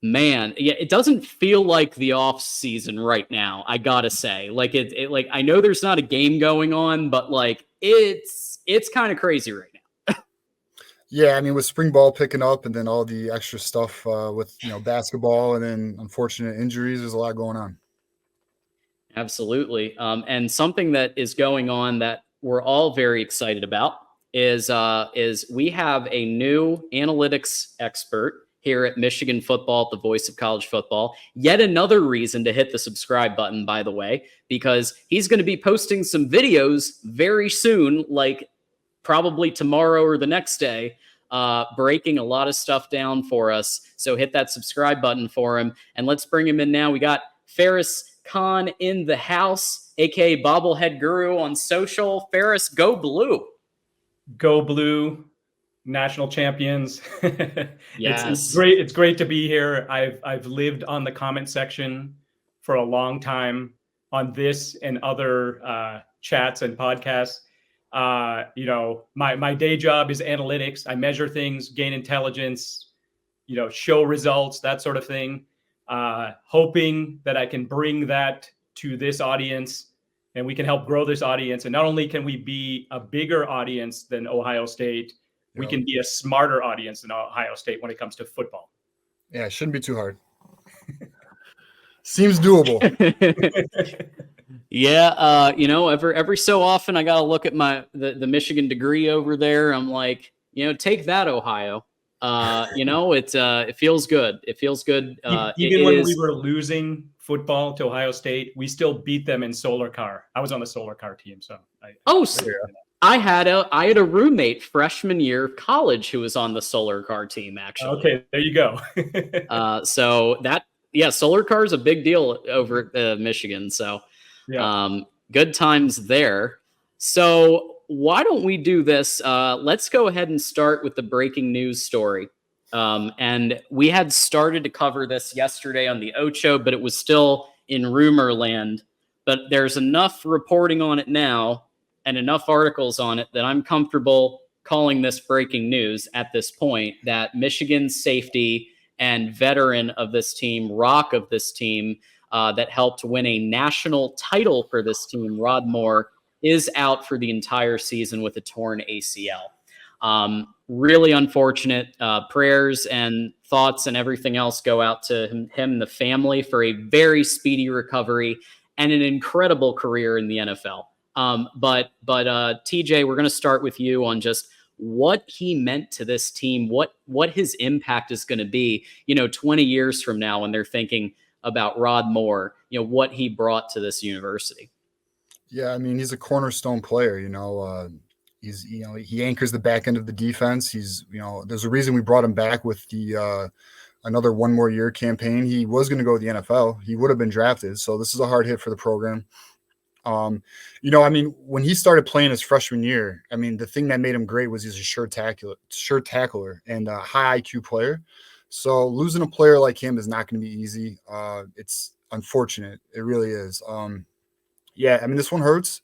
Man, yeah, it doesn't feel like the off season right now. I gotta say, like like I know there's not a game going on, but like it's kind of crazy right now. Yeah, I mean, with spring ball picking up and then all the extra stuff with basketball and then unfortunate injuries, there's a lot going on. Absolutely, and something that is going on that we're all very excited about is we have a new analytics expert here at Michigan Football, the voice of college football. Yet another reason to hit the subscribe button, by the way, because he's going to be posting some videos very soon, like probably tomorrow or the next day, breaking a lot of stuff down for us. So hit that subscribe button for him. And let's bring him in now. We got Ferris Khan in the house, aka Bobblehead Guru on social. Ferris, go blue. Go blue. National champions. Yes. It's great. It's great to be here. I've lived on the comment section for a long time on this and other chats and podcasts. My day job is analytics. I measure things, gain intelligence, show results, that sort of thing. Hoping that I can bring that to this audience and we can help grow this audience. And not only can we be a bigger audience than Ohio State, we can be a smarter audience than Ohio State when it comes to football. Yeah, it shouldn't be too hard. Seems doable. Yeah, every so often I gotta look at the Michigan degree over there. I'm like, take that, Ohio. It feels good. It feels good. Even when we were losing football to Ohio State, we still beat them in solar car. I was on the solar car team, so I had a roommate freshman year of college who was on the solar car team, actually. Okay, there you go. So solar car is a big deal over at Michigan. So good times there. So why don't we do this? Let's go ahead and start with the breaking news story. And we had started to cover this yesterday on the Ocho, but it was still in rumor land. But there's enough reporting on it now and enough articles on it that I'm comfortable calling this breaking news at this point, that Michigan's safety and veteran of this team, rock of this team, that helped win a national title for this team, Rod Moore, is out for the entire season with a torn ACL. Really unfortunate. Prayers and thoughts and everything else go out to him and the family for a very speedy recovery and an incredible career in the NFL. But TJ, we're going to start with you on just what he meant to this team, what his impact is going to be, 20 years from now when they're thinking about Rod Moore, what he brought to this university. Yeah, I mean, he's a cornerstone player, he anchors the back end of the defense. He's, there's a reason we brought him back with the another one more year campaign. He was going to go to the NFL. He would have been drafted. So this is a hard hit for the program. When he started playing his freshman year, the thing that made him great was he's a sure tackler and a high IQ player. So losing a player like him is not going to be easy. It's unfortunate. It really is. This one hurts,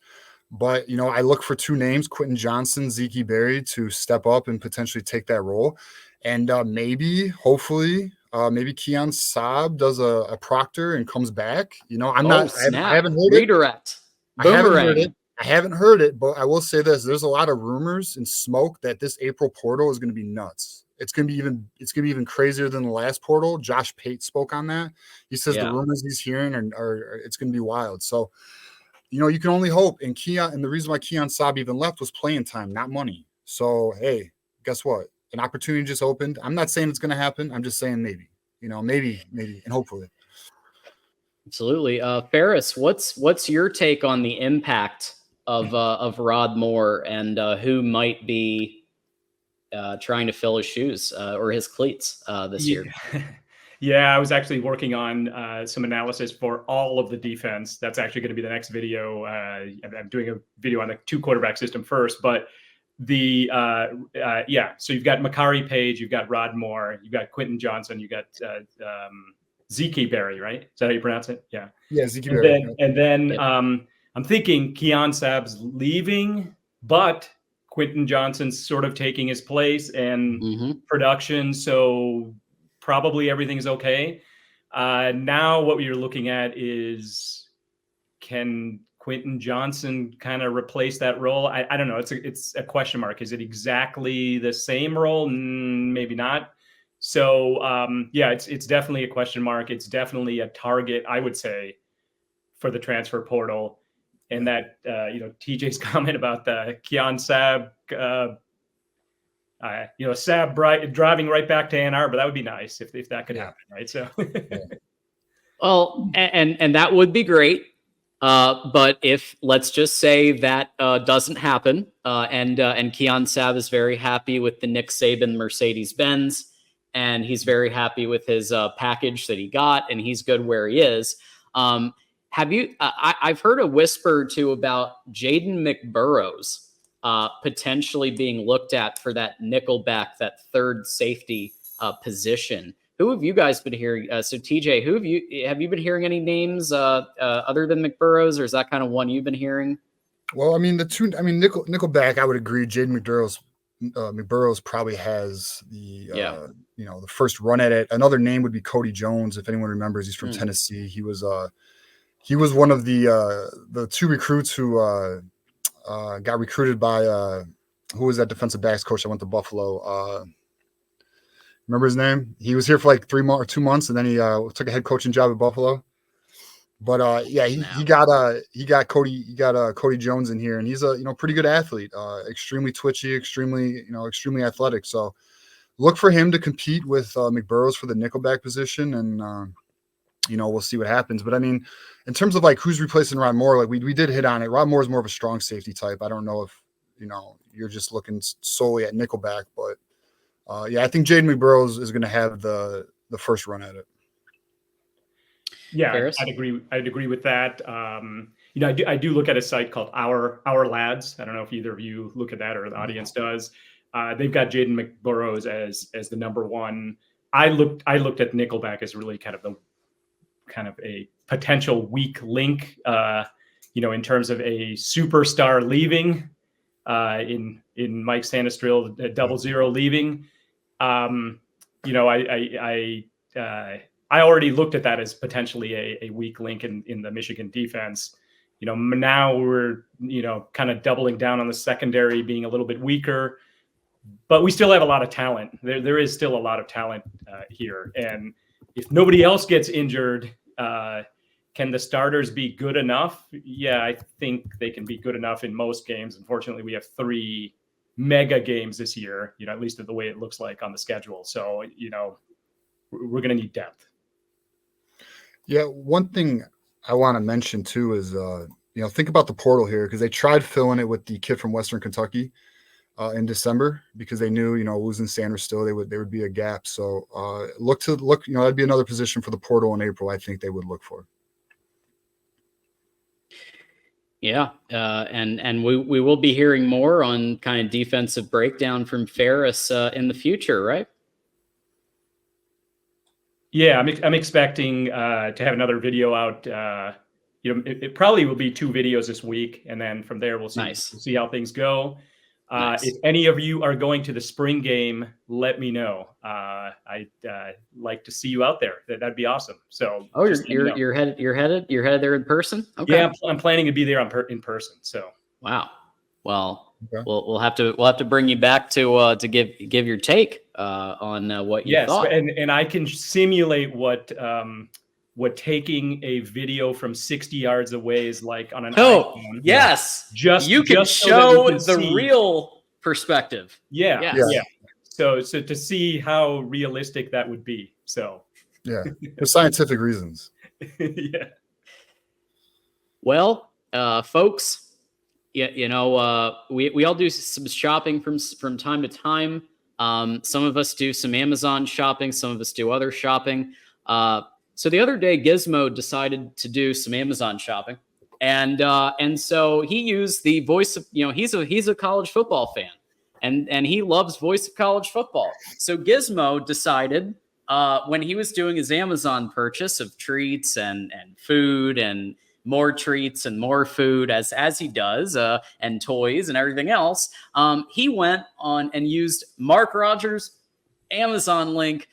but I look for two names, Quentin Johnson, Zeke Berry, to step up and potentially take that role. And hopefully, Keon Saab does a Proctor and comes back. I haven't heard redirect. I haven't heard it, but I will say this: there's a lot of rumors and smoke that this April portal is going to be nuts. It's going to be even crazier than the last portal. Josh Pate spoke on that. He says the rumors he's hearing are it's going to be wild. So, you can only hope. And the reason why Keon Saab even left was playing time, not money. So, hey, guess what? An opportunity just opened. I'm not saying it's going to happen. I'm just saying maybe, maybe, and hopefully. Absolutely. Ferris, what's your take on the impact of Rod Moore and who might be trying to fill his shoes or his cleats this year? Yeah, I was actually working on some analysis for all of the defense. That's actually going to be the next video. I'm doing a video on the 2-quarterback system first, but so you've got Makari Page, you've got Rod Moore, you've got Quentin Johnson, you've got Zeke Berry, right? Is that how you pronounce it? Yeah. Yeah, Zeke Berry. And then I'm thinking Keon Saab's leaving, but Quentin Johnson's sort of taking his place and production. So probably everything's okay. Now what you're looking at is, can Quentin Johnson kind of replace that role? I don't know. It's a question mark. Is it exactly the same role? Maybe not. So yeah, it's definitely a question mark. It's definitely a target, I would say, for the transfer portal. And that TJ's comment about the Keon Sabb, Sabb driving right back to Ann Arbor, that would be nice if that could happen, right? So, well, and that would be great. But if, let's just say that doesn't happen, and Keon Sabb is very happy with the Nick Saban Mercedes-Benz, and he's very happy with his package that he got, and he's good where he is. Have you? I've heard a whisper or two about Jaden McBurrows potentially being looked at for that nickelback, that third safety position. Who have you guys been hearing? So TJ, have you been hearing any names other than McBurrows, or is that kind of one you've been hearing? Well, I mean, nickelback, I would agree. Jaden McBurrows probably has the the first run at it. Another name would be Cody Jones, if anyone remembers. He's from Tennessee. He was one of the two recruits who got recruited by who was that defensive backs coach that went to Buffalo? Remember his name? He was here for like 2 months, and then he took a head coaching job at Buffalo. But he got Cody Jones in here, and he's a pretty good athlete, extremely twitchy, extremely athletic. So look for him to compete with McBurrows for the nickelback position, and we'll see what happens. But I mean, in terms of like who's replacing Ron Moore, like we did hit on it. Ron Moore is more of a strong safety type. I don't know if you're just looking solely at nickelback, but I think Jaden McBurrows is going to have the first run at it. Yeah, Ferris? I'd agree with that. I do look at a site called Our Lads. I don't know if either of you look at that or the audience does. They've got Jaden McBurrows as the number one. I looked at nickelback as really kind of a potential weak link, in terms of a superstar leaving, in Mike Sanastrill, 00 leaving. I already looked at that as potentially a weak link in the Michigan defense. Now we're, kind of doubling down on the secondary being a little bit weaker, but we still have a lot of talent. There is still a lot of talent here. And if nobody else gets injured, can the starters be good enough? Yeah, I think they can be good enough in most games. Unfortunately, we have 3 mega games this year, at least the way it looks like on the schedule. So, we're going to need depth. Yeah, one thing I want to mention too is, think about the portal here, because they tried filling it with the kid from Western Kentucky in December, because they knew, losing Sanders still, there would be a gap. So look, that'd be another position for the portal in April. I think they would look for. Yeah, and we will be hearing more on kind of defensive breakdown from Ferris in the future, right? Yeah, I'm expecting to have another video out. It probably will be 2 videos this week, and then from there we'll see We'll see how things go. Nice. If any of you are going to the spring game, let me know. I'd like to see you out there. That'd be awesome. So, you're headed there in person? Okay. Yeah, I'm planning to be there in person. So, wow. Well, okay. we'll have to bring you back to give your take on what you thought. And I can simulate what taking a video from 60 yards away is like on an iPhone. Yes. You can show the real perspective. Yeah. So to see how realistic that would be. So for scientific reasons. Yeah. Well, folks, we all do some shopping from time to time. Some of us do some Amazon shopping. Some of us do other shopping. So the other day, Gizmo decided to do some Amazon shopping, and so he used the voice of, he's a college football fan, and he loves Voice of College Football. So Gizmo decided when he was doing his Amazon purchase of treats and food and more treats and more food as he does, and toys and everything else, he went on and used Mark Rogers' Amazon link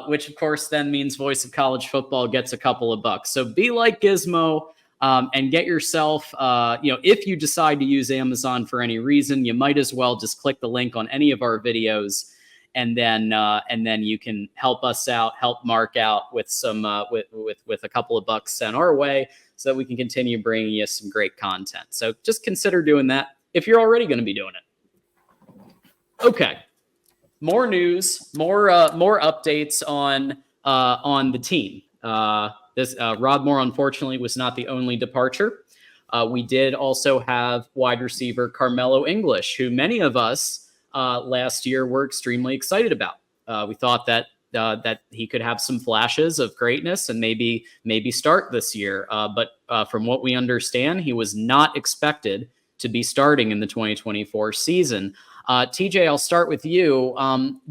which of course then means Voice of College Football gets a couple of bucks. So be like Gizmo and get yourself, if you decide to use Amazon for any reason, you might as well just click the link on any of our videos, and then you can help us out, help Mark out with some with a couple of bucks sent our way, so that we can continue bringing you some great content. So just consider doing that if you're already going to be doing it. Okay. More news, more updates on the team. Rod Moore, unfortunately, was not the only departure. We did also have wide receiver Carmelo English, who many of us last year were extremely excited about. We thought that he could have some flashes of greatness and maybe start this year. But from what we understand, he was not expected to be starting in the 2024 season. TJ, I'll start with you.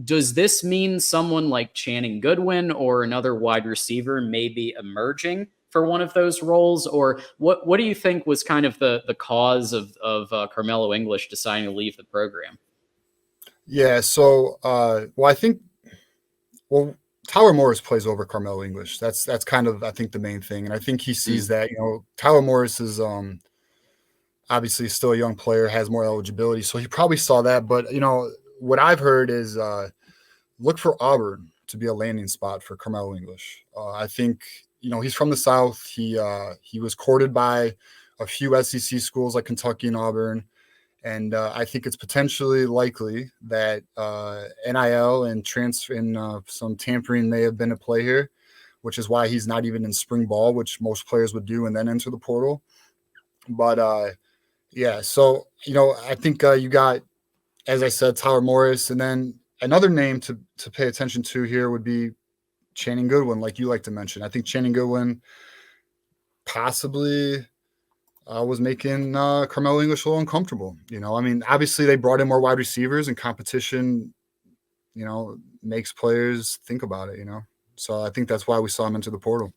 Does this mean someone like Channing Goodwin or another wide receiver may be emerging for one of those roles? Or what do you think was kind of the cause of Carmelo English deciding to leave the program? Yeah, so I think Tyler Morris plays over Carmelo English. That's kind of, I think, the main thing. And I think he sees that, Tyler Morris is obviously still a young player, has more eligibility. So he probably saw that. But, what I've heard is look for Auburn to be a landing spot for Carmelo English. I think, he's from the South. He was courted by a few SEC schools like Kentucky and Auburn. And I think it's potentially likely that NIL and transfer and some tampering may have been at play here, which is why he's not even in spring ball, which most players would do and then enter the portal. But yeah, so, I think you got, as I said, Tyler Morris. And then another name to pay attention to here would be Channing Goodwin, like you like to mention. I think Channing Goodwin possibly was making Carmelo English a little uncomfortable. Obviously they brought in more wide receivers, and competition, makes players think about it, So I think that's why we saw him into the portal.